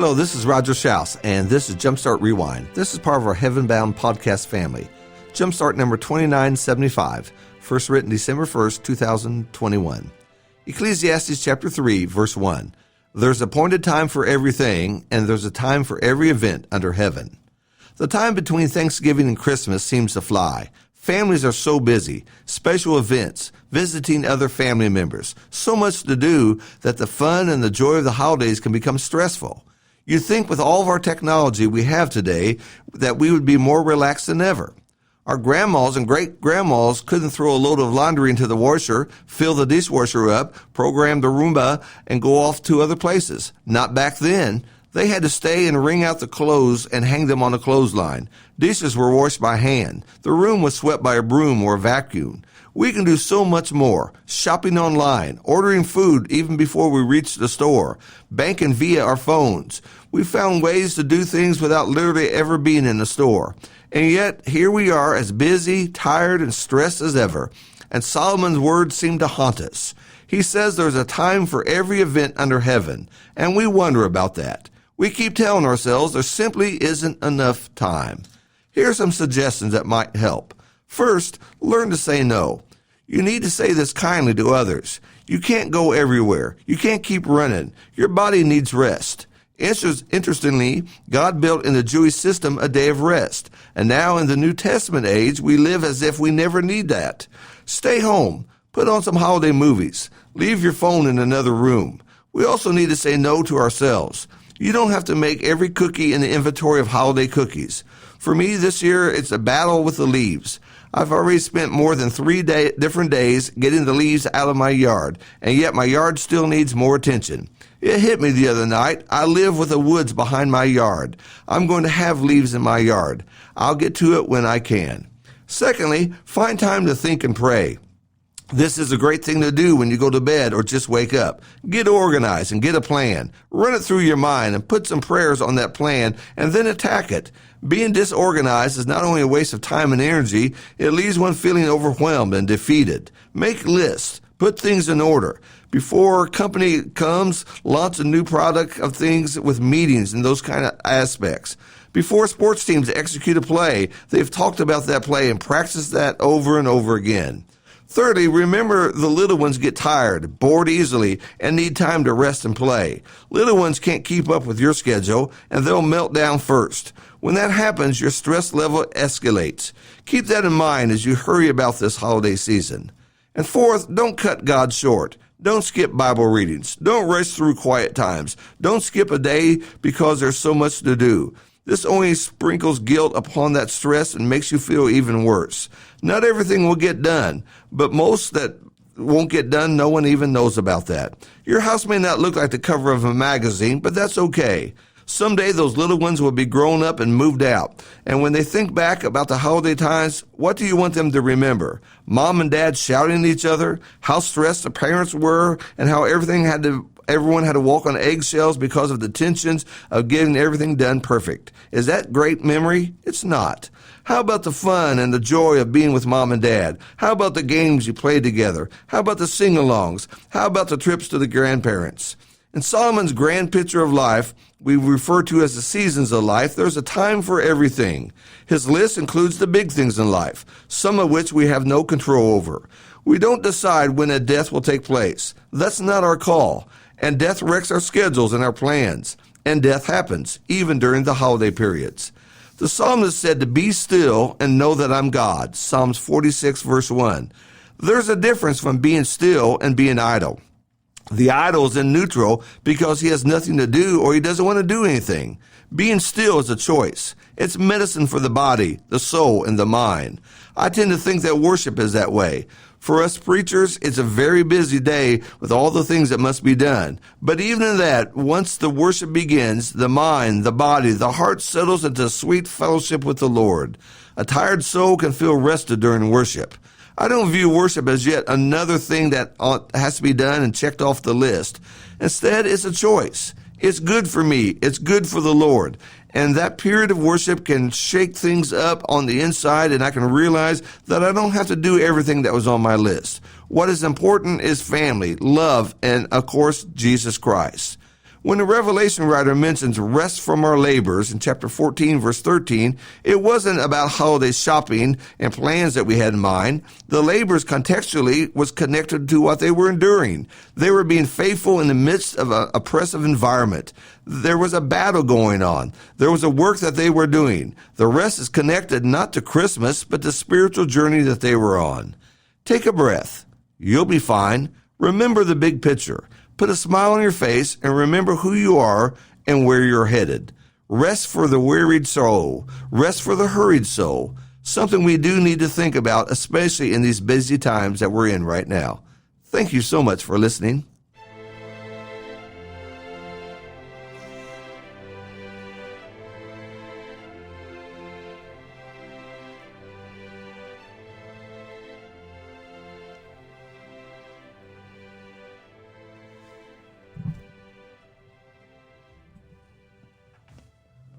Hello, this is Roger Shouse, and this is Jumpstart Rewind. This is part of our Heaven Bound podcast family. Jumpstart number 2975, first written December 1st, 2021. Ecclesiastes chapter 3, verse 1. There's appointed time for everything, and there's a time for every event under heaven. The time between Thanksgiving and Christmas seems to fly. Families are so busy, special events, visiting other family members, so much to do that the fun and the joy of the holidays can become stressful. You'd think with all of our technology we have today that we would be more relaxed than ever. Our grandmas and great-grandmas couldn't throw a load of laundry into the washer, fill the dishwasher up, program the Roomba, and go off to other places. Not back then. They had to stay and wring out the clothes and hang them on a clothesline. Dishes were washed by hand. The room was swept by a broom or a vacuum. We can do so much more. Shopping online, ordering food even before we reach the store, banking via our phones. We found ways to do things without literally ever being in the store. And yet, here we are as busy, tired, and stressed as ever. And Solomon's words seem to haunt us. He says there's a time for every event under heaven, and we wonder about that. We keep telling ourselves there simply isn't enough time. Here are some suggestions that might help. First, learn to say no. You need to say this kindly to others. You can't go everywhere. You can't keep running. Your body needs rest. Interestingly, God built in the Jewish system a day of rest. And now in the New Testament age, we live as if we never need that. Stay home. Put on some holiday movies. Leave your phone in another room. We also need to say no to ourselves. You don't have to make every cookie in the inventory of holiday cookies. For me this year, it's a battle with the leaves. I've already spent more than 3 different days getting the leaves out of my yard, and yet my yard still needs more attention. It hit me the other night. I live with the woods behind my yard. I'm going to have leaves in my yard. I'll get to it when I can. Secondly, find time to think and pray. This is a great thing to do when you go to bed or just wake up. Get organized and get a plan. Run it through your mind and put some prayers on that plan and then attack it. Being disorganized is not only a waste of time and energy, it leaves one feeling overwhelmed and defeated. Make lists. Put things in order. Before company comes, launch a new product of things with meetings and those kind of aspects. Before sports teams execute a play, they've talked about that play and practiced that over and over again. Thirdly, remember the little ones get tired, bored easily, and need time to rest and play. Little ones can't keep up with your schedule, and they'll melt down first. When that happens, your stress level escalates. Keep that in mind as you hurry about this holiday season. And fourth, don't cut God short. Don't skip Bible readings. Don't rush through quiet times. Don't skip a day because there's so much to do. This only sprinkles guilt upon that stress and makes you feel even worse. Not everything will get done, but most that won't get done, no one even knows about that. Your house may not look like the cover of a magazine, but that's okay. Someday those little ones will be grown up and moved out. And when they think back about the holiday times, what do you want them to remember? Mom and dad shouting at each other, how stressed the parents were, and how everyone had to walk on eggshells because of the tensions of getting everything done perfect. Is that great memory? It's not. How about the fun and the joy of being with mom and dad? How about the games you played together? How about the sing-alongs? How about the trips to the grandparents? In Solomon's grand picture of life, we refer to as the seasons of life, there's a time for everything. His list includes the big things in life, some of which we have no control over. We don't decide when a death will take place. That's not our call. And death wrecks our schedules and our plans. And death happens, even during the holiday periods. The psalmist said to be still and know that I'm God. Psalms 46, verse 1. There's a difference from being still and being idle. The idle is in neutral because he has nothing to do or he doesn't want to do anything. Being still is a choice. It's medicine for the body, the soul, and the mind. I tend to think that worship is that way. For us preachers, it's a very busy day with all the things that must be done. But even in that, once the worship begins, the mind, the body, the heart settles into sweet fellowship with the Lord. A tired soul can feel rested during worship. I don't view worship as yet another thing that has to be done and checked off the list. Instead, it's a choice. It's good for me. It's good for the Lord. And that period of worship can shake things up on the inside, and I can realize that I don't have to do everything that was on my list. What is important is family, love, and, of course, Jesus Christ. When the Revelation writer mentions rest from our labors in chapter 14, verse 13, it wasn't about holiday shopping and plans that we had in mind. The labors contextually was connected to what they were enduring. They were being faithful in the midst of an oppressive environment. There was a battle going on. There was a work that they were doing. The rest is connected not to Christmas, but the spiritual journey that they were on. Take a breath. You'll be fine. Remember the big picture. Put a smile on your face and remember who you are and where you're headed. Rest for the wearied soul. Rest for the hurried soul. Something we do need to think about, especially in these busy times that we're in right now. Thank you so much for listening.